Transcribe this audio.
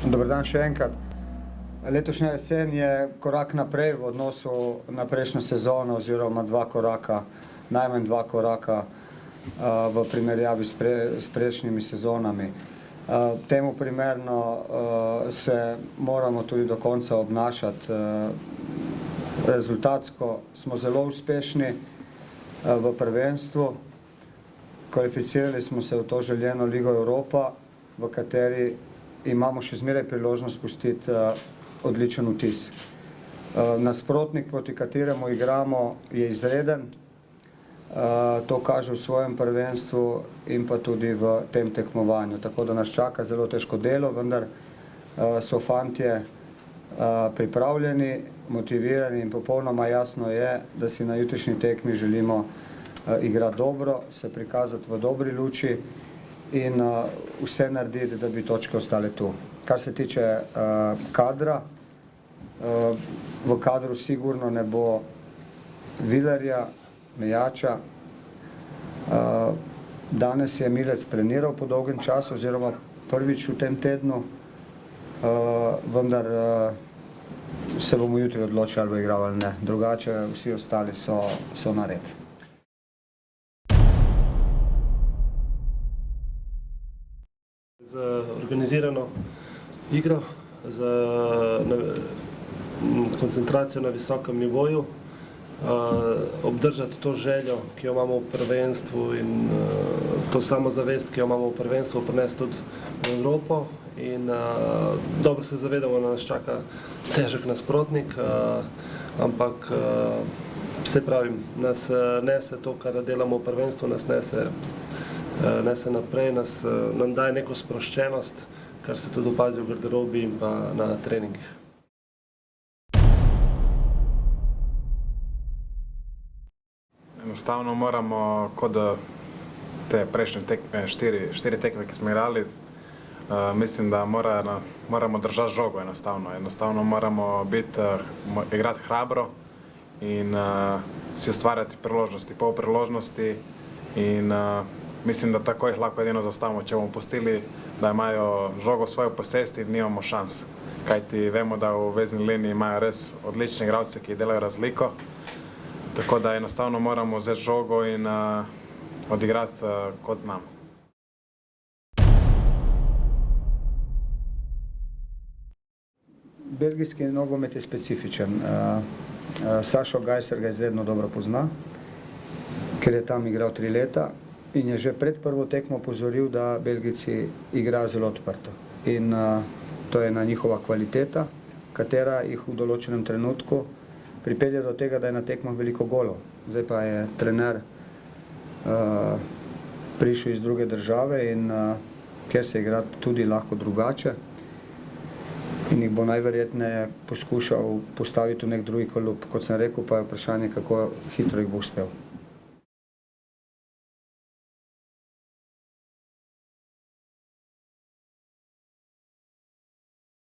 Dober dan še enkrat. Letošnja jesen je korak naprej v odnosu na prejšnjo sezono oziroma najmanj dva koraka v primerjavi s prejšnjimi sezonami. Temu primerno se moramo tudi do konca obnašati. Rezultatsko smo zelo uspešni v prvenstvu. Kvalificirali smo se v to željeno Ligo Evropa, v kateri imamo še zmeraj priložnost pustiti odličen vtis. Nasprotnik, proti kateremu igramo, je izreden. To kaže v svojem prvenstvu in pa tudi v tem tekmovanju. Tako da nas čaka zelo težko delo, vendar so fantje pripravljeni, motivirani in popolnoma jasno je, da si na jutrišnji tekmi želimo igrati dobro, se prikazati v dobri luči in vse narediti, da bi točke ostale tu. Kar se tiče kadra, v kadru sigurno ne bo Vilerja, Mejača. Danes je Milec treniral po dolgem času oziroma prvič v tem tednu, vendar se bomo jutri odločili, ali bo igral ali ne. Drugače vsi ostali so nared. Z organizirano igro, z koncentracijo na visokem nivoju, obdržati to željo, ki jo imamo v prvenstvu in to samozavest, ki jo imamo v prvenstvu, prinesti tudi v Evropo. In dobro se zavedamo, da nas čaka težek nasprotnik, ampak vse pravim, nas nese to, kar delamo v prvenstvu, nas nese naprej, nam daje neko sproščenost, kar se tudi opazi v garderobi in pa na treningih. Enostavno moramo, kot te prejšnje tekme, štiri tekme, ki smo igrali, mislim, da moramo držati žogo enostavno. Enostavno moramo igrati hrabro in si ustvarjati priložnosti, pol priložnosti in mislim, da tako jih lahko edino zaustavimo. Če bomo pustili, da imajo žogo svojo posesti, nimamo šans. Kajti vemo, da v vezni liniji imajo res odlični igralci, ki delajo razliko. Tako da enostavno moramo vzeti žogo in odigrati kot znamo. Belgijski nogomet je specifičen. Sašo Gajser ga izredno dobro pozna, ker je tam igral 3 leta in je že pred prvo tekmo opozoril, da Belgijci igrajo zelo odprto. In to je ena njihova kvaliteta, katera jih v določenem trenutku pripelje do tega, da je na tekmah veliko golov. Zdaj pa je trener prišel iz druge države in ker se igra tudi lahko drugače in jih bo najverjetneje poskušal postaviti v nek drugi klub. Kot sem rekel, pa je vprašanje, kako hitro jih bo uspel.